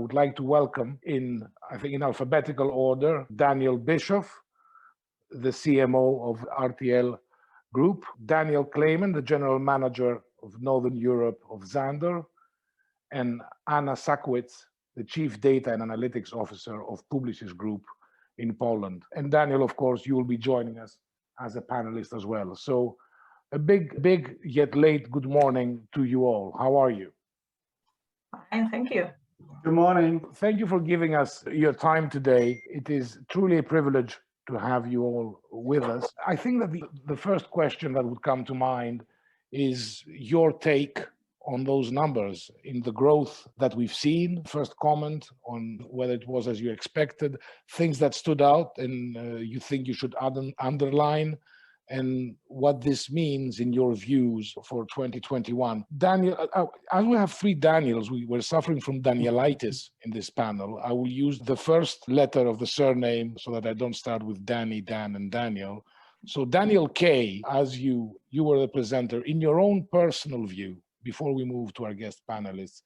would like to welcome I think in alphabetical order, Daniel Bischoff, the CMO of RTL Group, Daniel Clayman, the General Manager of Northern Europe of Xandr, and Anna Sakowicz, the Chief Data and Analytics Officer of Publicis Group in Poland. And Daniel, of course, you will be joining us as a panelist as well. So a big yet late good morning to you all. How are you? Fine, thank you. Good morning. Thank you for giving us your time today. It is truly a privilege to have you all with us. I think that the first question that would come to mind is your take on those numbers in the growth that we've seen. First comment on whether it was as you expected, things that stood out and you think you should underline, and what this means in your views for 2021. Daniel, as we have three Daniels, we're suffering from Danielitis in this panel. I will use the first letter of the surname so that I don't start with Danny, Dan, and Daniel. So Daniel K, as you were the presenter, in your own personal view, before we move to our guest panelists,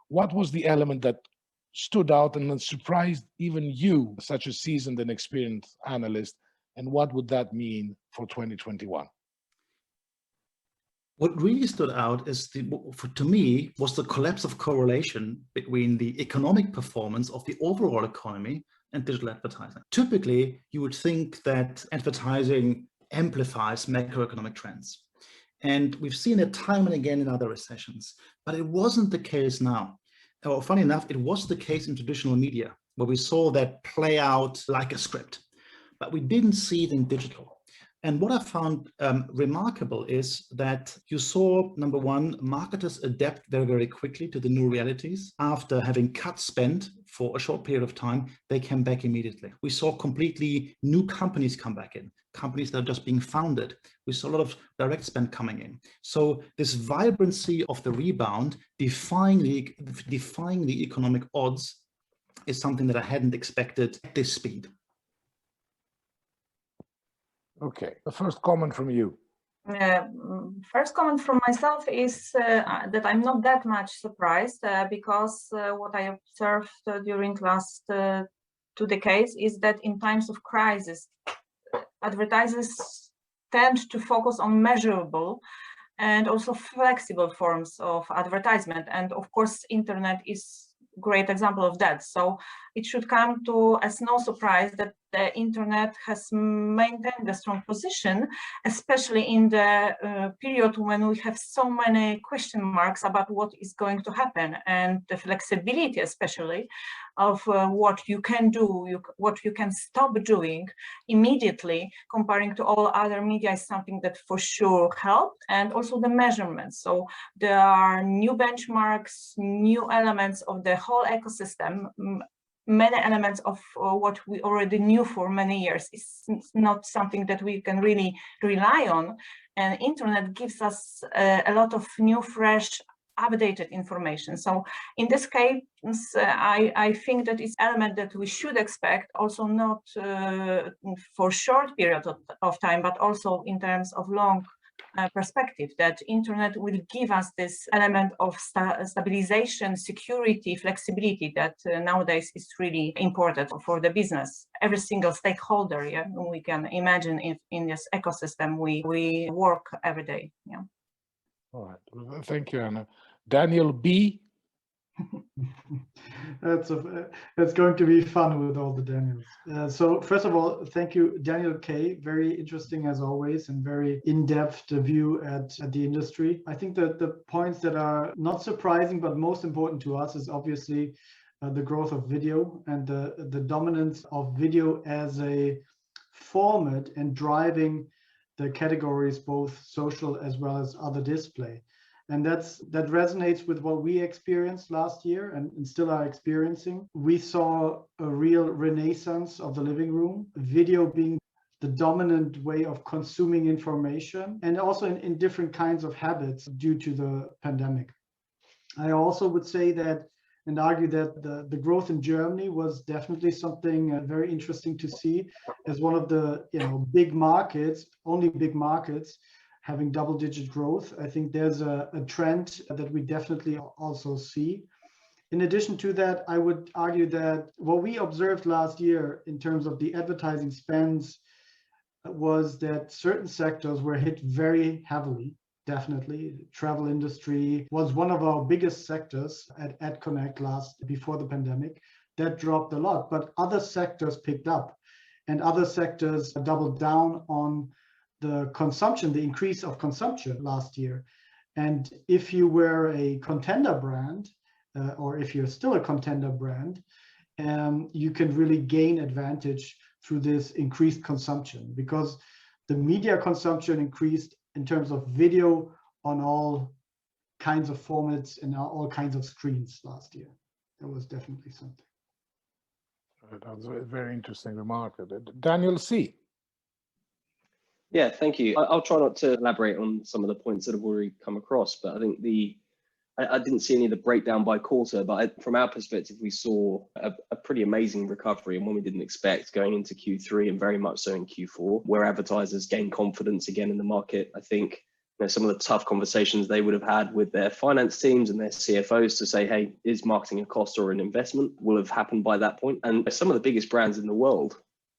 what was the element that stood out and surprised even you, such a seasoned and experienced analyst, and what would that mean for 2021? What really stood out is, to me, was the collapse of correlation between the economic performance of the overall economy and digital advertising. Typically, you would think that advertising amplifies macroeconomic trends. And we've seen it time and again in other recessions, but it wasn't the case now. Or funny enough, it was the case in traditional media, where we saw that play out like a script, but we didn't see it in digital. And what I found remarkable is that you saw, number one, marketers adapt very, very quickly to the new realities. After having cut spend for a short period of time, they came back immediately. We saw completely new companies come back in, companies that are just being founded. We saw a lot of direct spend coming in. So this vibrancy of the rebound, defying the economic odds, is something that I hadn't expected at this speed. Okay, the first comment from you. First comment from myself is that I'm not that much surprised because what I observed during last 2 decades is that in times of crisis, advertisers tend to focus on measurable and also flexible forms of advertisement. And of course, internet is a great example of that. So it should come to as no surprise that the internet has maintained a strong position, especially in the period when we have so many question marks about what is going to happen, and the flexibility especially of what you can do, what you can stop doing immediately comparing to all other media is something that for sure helped, and also the measurements. So there are new benchmarks, new elements of the whole ecosystem. Many elements of what we already knew for many years is not something that we can really rely on. And internet gives us a lot of new, fresh, updated information. So in this case, I think that it's element that we should expect, also not for short period of time, but also in terms of long perspective, that internet will give us this element of stabilization, security, flexibility that nowadays is really important for the business. Every single stakeholder, yeah, we can imagine if in this ecosystem we work every day. Yeah. All right, thank you, Anna. Daniel B. That's going to be fun with all the Daniels. So first of all, thank you, Daniel K. Very interesting as always, and very in-depth view at the industry. I think that the points that are not surprising but most important to us is obviously the growth of video and the dominance of video as a format and driving the categories, both social as well as other display. And that resonates with what we experienced last year and still are experiencing. We saw a real renaissance of the living room, video being the dominant way of consuming information, and also in different kinds of habits due to the pandemic. I also would say that and argue that the growth in Germany was definitely something very interesting to see as one of the big markets, only big markets, having double-digit growth. I think there's a trend that we definitely also see. In addition to that, I would argue that what we observed last year in terms of the advertising spends was that certain sectors were hit very heavily. Definitely, travel industry was one of our biggest sectors at AdConnect before the pandemic. That dropped a lot, but other sectors picked up, and other sectors doubled down on the consumption, the increase of consumption last year. And if you were a contender brand, or if you're still a contender brand, you can really gain advantage through this increased consumption, because the media consumption increased in terms of video on all kinds of formats and all kinds of screens last year. That was definitely something. That was a very interesting remark. Daniel C. Yeah, thank you. I'll try not to elaborate on some of the points that have already come across, but I think I didn't see any of the breakdown by quarter, but from our perspective, we saw a pretty amazing recovery and one we didn't expect going into Q3 and very much so in Q4, where advertisers gain confidence again in the market. I think some of the tough conversations they would have had with their finance teams and their CFOs to say, hey, is marketing a cost or an investment, will have happened by that point. And some of the biggest brands in the world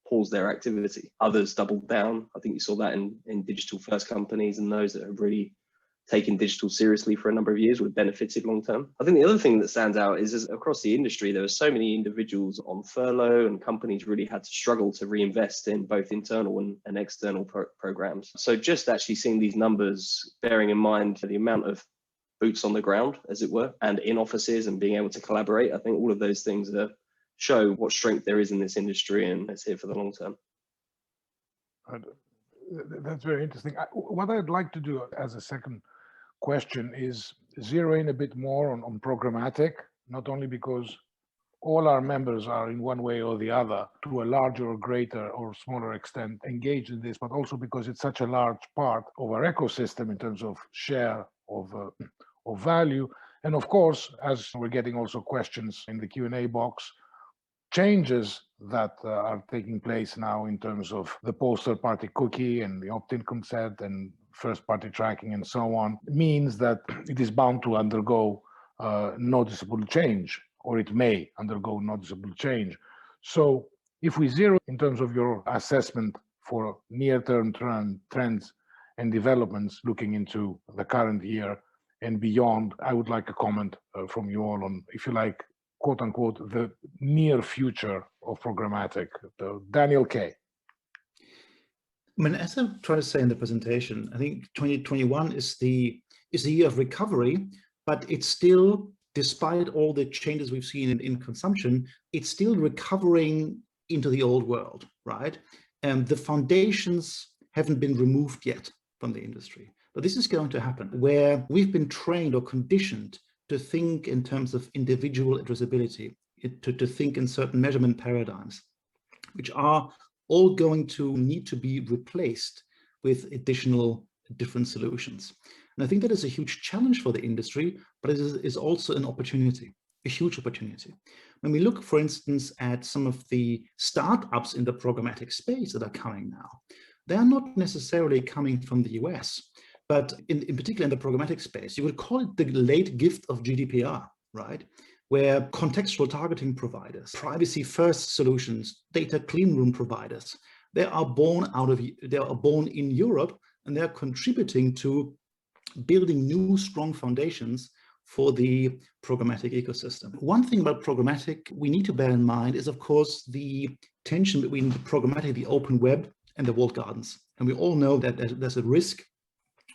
paused their activity. Others doubled down. I think you saw that in digital first companies, and those that have really taken digital seriously for a number of years would have benefited long term. I think the other thing that stands out is across the industry, there were so many individuals on furlough, and companies really had to struggle to reinvest in both internal and external programs. So just actually seeing these numbers, bearing in mind the amount of boots on the ground, as it were, and in offices and being able to collaborate, I think all of those things show what strength there is in this industry, and it's here for the long term. That's very interesting. What I'd like to do as a second question is zero in a bit more on programmatic, not only because all our members are in one way or the other, to a larger or greater or smaller extent, engaged in this, but also because it's such a large part of our ecosystem in terms of share of value. And of course, as we're getting also questions in the Q&A box, changes that are taking place now in terms of the post-third-party cookie and the opt-in consent and first-party tracking and so on, means that it is bound to undergo noticeable change, or it may undergo noticeable change. So if we zero in terms of your assessment for near-term trends and developments looking into the current year and beyond, I would like a comment from you all on, if you like, quote unquote, the near future of programmatic. Daniel K. I mean, as I try to say in the presentation, I think 2021 is the year of recovery, but it's still, despite all the changes we've seen in consumption, it's still recovering into the old world, right? The foundations haven't been removed yet from the industry, but this is going to happen, where we've been trained or conditioned to think in terms of individual addressability, to think in certain measurement paradigms, which are all going to need to be replaced with additional different solutions. And I think that is a huge challenge for the industry, but it is also an opportunity, a huge opportunity. When we look, for instance, at some of the startups in the programmatic space that are coming now, they are not necessarily coming from the US, but in particular in the programmatic space, you would call it the late gift of GDPR, right? Where contextual targeting providers, privacy first solutions, data clean room providers, they are born in Europe, and they're contributing to building new strong foundations for the programmatic ecosystem. One thing about programmatic we need to bear in mind is, of course, the tension between the programmatic, the open web, and the walled gardens. And we all know that there's a risk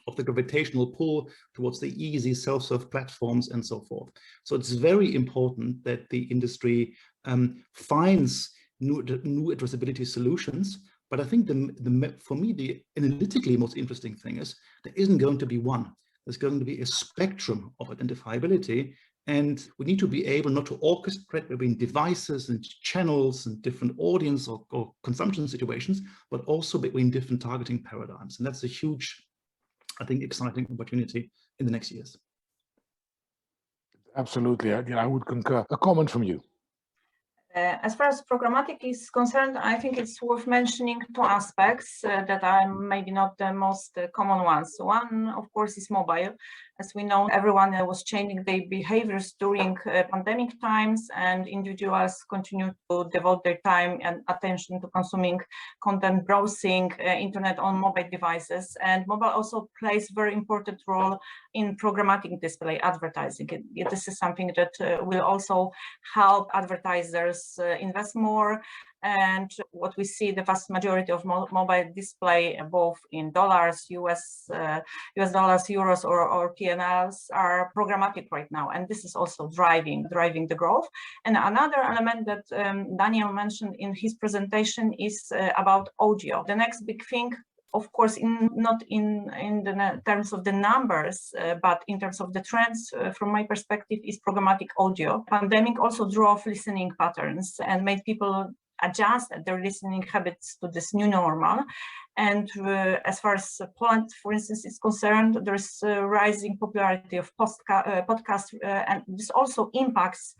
of the gravitational pull towards the easy self-serve platforms and so forth. So it's very important that the industry finds new addressability solutions. But I think for me, the analytically most interesting thing is there isn't going to be one. There's going to be a spectrum of identifiability, and we need to be able not to orchestrate between devices and channels and different audience or consumption situations, but also between different targeting paradigms. And that's a huge, I think, exciting opportunity in the next years. Absolutely, I would concur. A comment from you. As far as programmatic is concerned, I think it's worth mentioning two aspects that are maybe not the most common ones. One, of course, is mobile. As we know, everyone was changing their behaviors during pandemic times, and individuals continue to devote their time and attention to consuming content, browsing internet on mobile devices. And mobile also plays a very important role in programmatic display advertising. This is something that will also help advertisers invest more. And what we see, the vast majority of mobile display, both in dollars, US dollars, euros, or PNLs, are programmatic right now. And this is also driving the growth. And another element that Daniel mentioned in his presentation is about audio. The next big thing, of course, not in the terms of the numbers, but in terms of the trends, from my perspective, is programmatic audio. Pandemic also drove listening patterns and made people adjust their listening habits to this new normal. And as far as Poland, for instance, is concerned, there's a rising popularity of podcasts, and this also impacts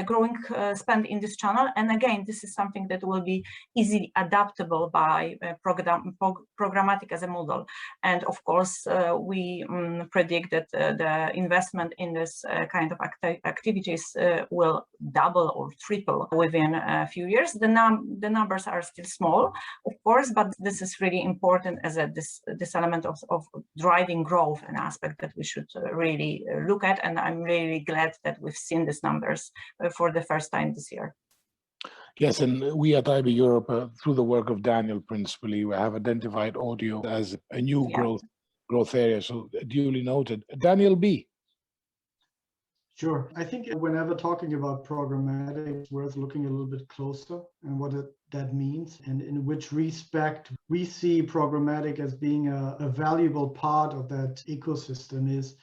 growing spend in this channel. And again, this is something that will be easily adaptable by programmatic as a model. And of course, we predict that the investment in this kind of activities will double or triple within a few years. The numbers are still small, of course, but this is really important as this element of driving growth, an aspect that we should really look at. And I'm really glad that we've seen these numbers for the first time this year. Yes, and we at IAB Europe, through the work of Daniel principally, we have identified audio as a new growth area. So duly noted. Daniel B. Sure. I think whenever talking about programmatic, it's worth looking a little bit closer and what that means and in which respect we see programmatic as being a valuable part of that ecosystem. Is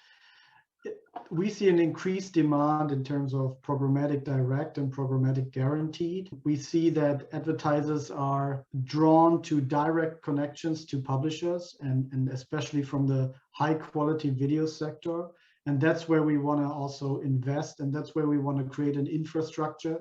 we see an increased demand in terms of programmatic direct and programmatic guaranteed. We see that advertisers are drawn to direct connections to publishers and especially from the high quality video sector. And that's where we want to also invest. And that's where we want to create an infrastructure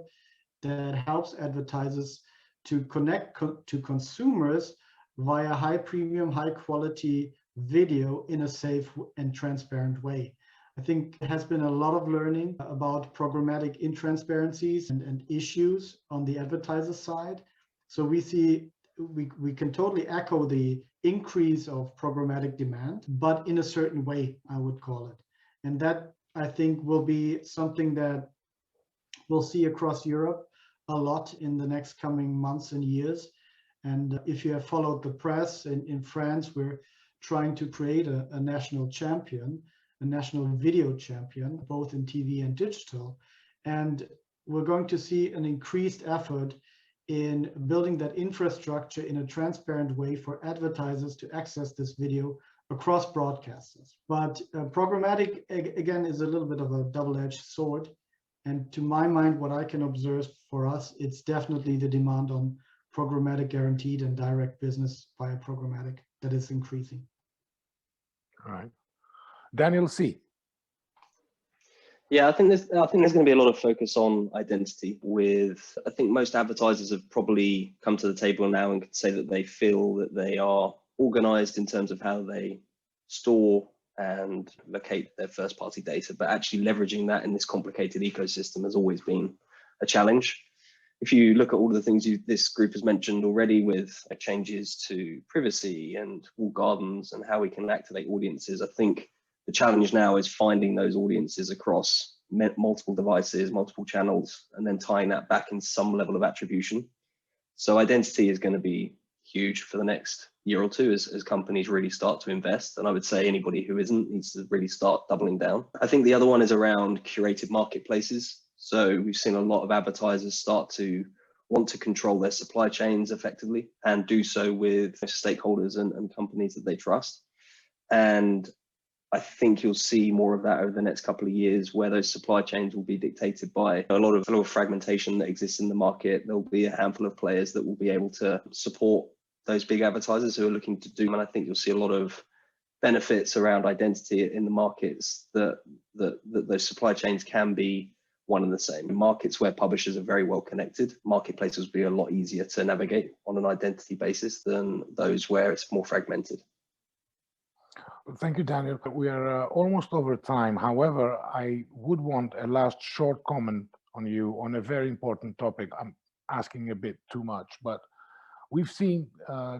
that helps advertisers to connect to consumers via high premium, high quality video in a safe and transparent way. I think there has been a lot of learning about programmatic intransparencies and issues on the advertiser side. So we can totally echo the increase of programmatic demand, but in a certain way, I would call it. And that, I think, will be something that we'll see across Europe a lot in the next coming months and years. And if you have followed the press in France, we're trying to create a national champion, a national video champion, both in TV and digital. And we're going to see an increased effort in building that infrastructure in a transparent way for advertisers to access this video across broadcasters. But programmatic, again, is a little bit of a double-edged sword. And to my mind, what I can observe for us, it's definitely the demand on programmatic guaranteed and direct business via programmatic that is increasing. All right. Daniel C. Yeah, I think there's going to be a lot of focus on identity. I think most advertisers have probably come to the table now and could say that they feel that they are organized in terms of how they store and locate their first party data, but actually leveraging that in this complicated ecosystem has always been a challenge. If you look at all of the things this group has mentioned already with changes to privacy and walled gardens and how we can activate audiences, I think the challenge now is finding those audiences across multiple devices, multiple channels, and then tying that back in some level of attribution. So identity is going to be huge for the next year or two as companies really start to invest. And I would say anybody who isn't needs to really start doubling down. I think the other one is around curated marketplaces. So we've seen a lot of advertisers start to want to control their supply chains effectively and do so with stakeholders and companies that they trust. And I think you'll see more of that over the next couple of years, where those supply chains will be dictated by a lot of fragmentation that exists in the market. There'll be a handful of players that will be able to support those big advertisers who are looking to do. And I think you'll see a lot of benefits around identity in the markets that those supply chains can be one and the same. In markets where publishers are very well connected, marketplaces will be a lot easier to navigate on an identity basis than those where it's more fragmented. Thank you, Daniel. We are almost over time. However, I would want a last short comment on you on a very important topic. I'm asking a bit too much, but we've seen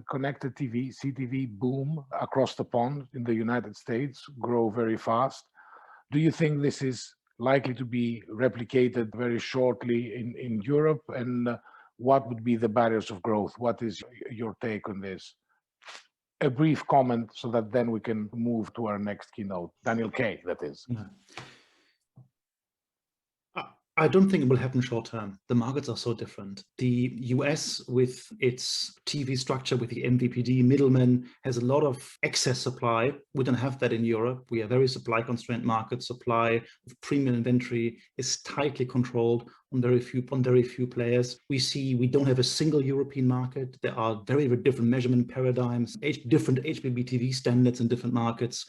connected TV, CTV boom across the pond in the United States, grow very fast. Do you think this is likely to be replicated very shortly in Europe? And what would be the barriers of growth? What is your take on this? A brief comment so that then we can move to our next keynote. Daniel K, that is. Yeah. I don't think it will happen short term. The markets are so different. The US, with its TV structure, with the MVPD middlemen, has a lot of excess supply. We don't have that in Europe. We are very supply constrained market. Supply of premium inventory is tightly controlled on very few players. We don't have a single European market. There are very, very different measurement paradigms, different HBB TV standards in different markets.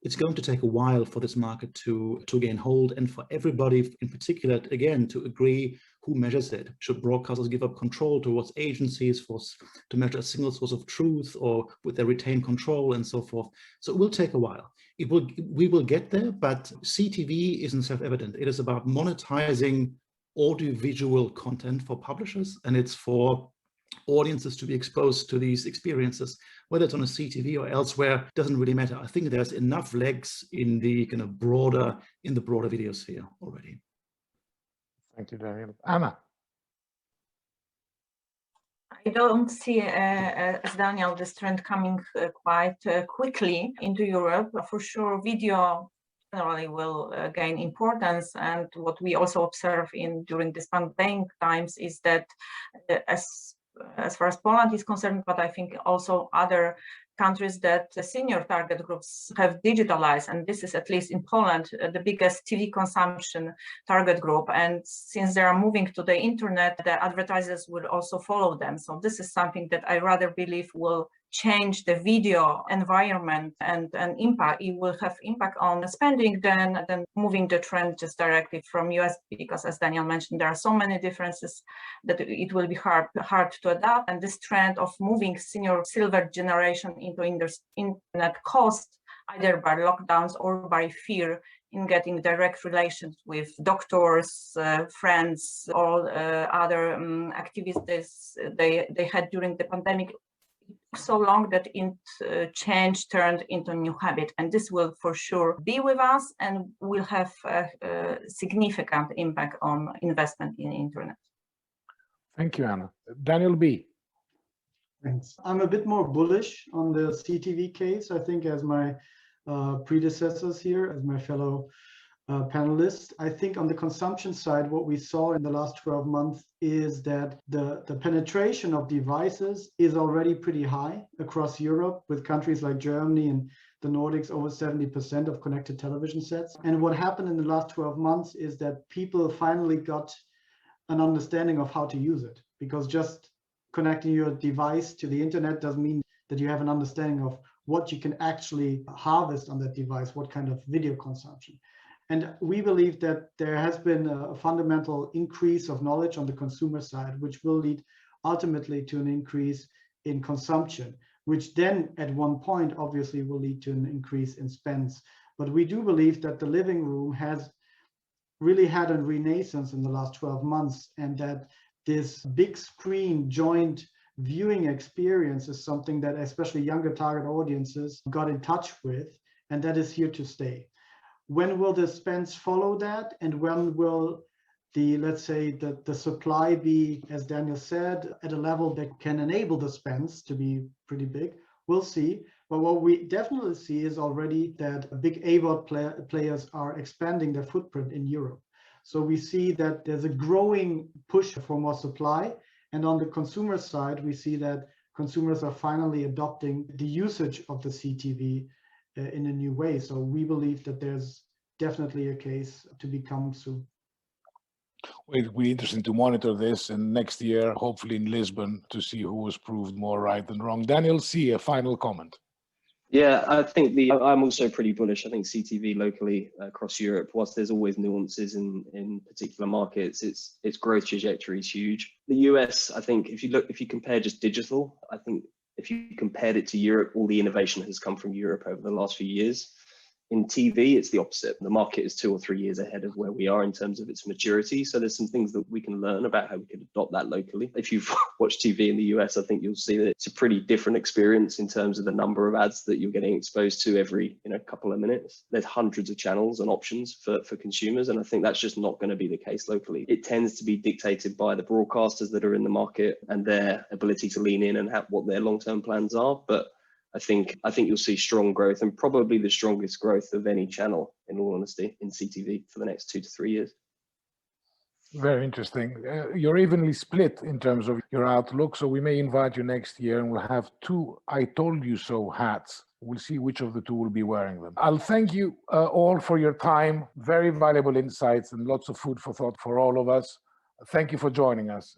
It's going to take a while for this market to gain hold, and for everybody in particular, again, to agree who measures it. Should broadcasters give up control towards agencies to measure a single source of truth, or would they retain control, and so forth? So it will take a while. We will get there, but CTV isn't self-evident. It is about monetizing audiovisual content for publishers, and it's for audiences to be exposed to these experiences, whether it's on a CTV or elsewhere, doesn't really matter. I think there's enough legs in the kind of broader video sphere already. Thank you, Daniel. Anna. I don't see, as Daniel, this trend coming quite quickly into Europe. For sure, video generally will gain importance, and what we also observe during this pandemic times is that as far as Poland is concerned, but I think also other countries, that the senior target groups have digitalized, and this is, at least in Poland, the biggest TV consumption target group. And since they are moving to the internet, the advertisers will also follow them. So this is something that I rather believe will change the video environment and impact. It will have impact on spending than moving the trend just directly from US, because as Daniel mentioned, there are so many differences that it will be hard to adapt. And this trend of moving senior silver generation into internet cost, either by lockdowns or by fear in getting direct relations with doctors, friends, all other activities they had during the pandemic, so long that change turned into a new habit. And this will for sure be with us and will have a significant impact on investment in internet. Thank you, Anna. Daniel B. Thanks. I'm a bit more bullish on the CTV case, I think, as my predecessors here, as my fellow panelists. I think on the consumption side, what we saw in the last 12 months is that the penetration of devices is already pretty high across Europe, with countries like Germany and the Nordics over 70% of connected television sets. And what happened in the last 12 months is that people finally got an understanding of how to use it, because just connecting your device to the internet doesn't mean that you have an understanding of what you can actually harvest on that device, what kind of video consumption. And we believe that there has been a fundamental increase of knowledge on the consumer side, which will lead ultimately to an increase in consumption, which then at one point obviously will lead to an increase in spends. But we do believe that the living room has really had a renaissance in the last 12 months, and that this big screen joint viewing experience is something that especially younger target audiences got in touch with, and that is here to stay. When will the spends follow that? And when will let's say the supply be, as Daniel said, at a level that can enable the spends to be pretty big? We'll see. But what we definitely see is already that big AVOD players are expanding their footprint in Europe. So we see that there's a growing push for more supply. And on the consumer side, we see that consumers are finally adopting the usage of the CTV in a new way. So we believe that there's definitely a case to become soon. It will be interesting to monitor this, and next year, hopefully in Lisbon, to see who was proved more right than wrong. Daniel C., a final comment. Yeah, I think I'm also pretty bullish. I think CTV locally across Europe, whilst there's always nuances in particular markets, its growth trajectory is huge. The US, I think, if you compare just digital, I think If you compared it to Europe, all the innovation has come from Europe over the last few years. In TV, it's the opposite. The market is 2 or 3 years ahead of where we are in terms of its maturity. So there's some things that we can learn about how we could adopt that locally. If you've watched TV in the US, I think you'll see that it's a pretty different experience in terms of the number of ads that you're getting exposed to every couple of minutes. There's hundreds of channels and options for consumers. And I think that's just not going to be the case locally. It tends to be dictated by the broadcasters that are in the market and their ability to lean in and what their long-term plans are. But I think you'll see strong growth, and probably the strongest growth of any channel, in all honesty, in CTV for the next 2 to 3 years. Very interesting. You're evenly split in terms of your outlook, so we may invite you next year and we'll have 2 I told you so hats. We'll see which of the 2 will be wearing them. I'll thank you all for your time. Very valuable insights and lots of food for thought for all of us. Thank you for joining us.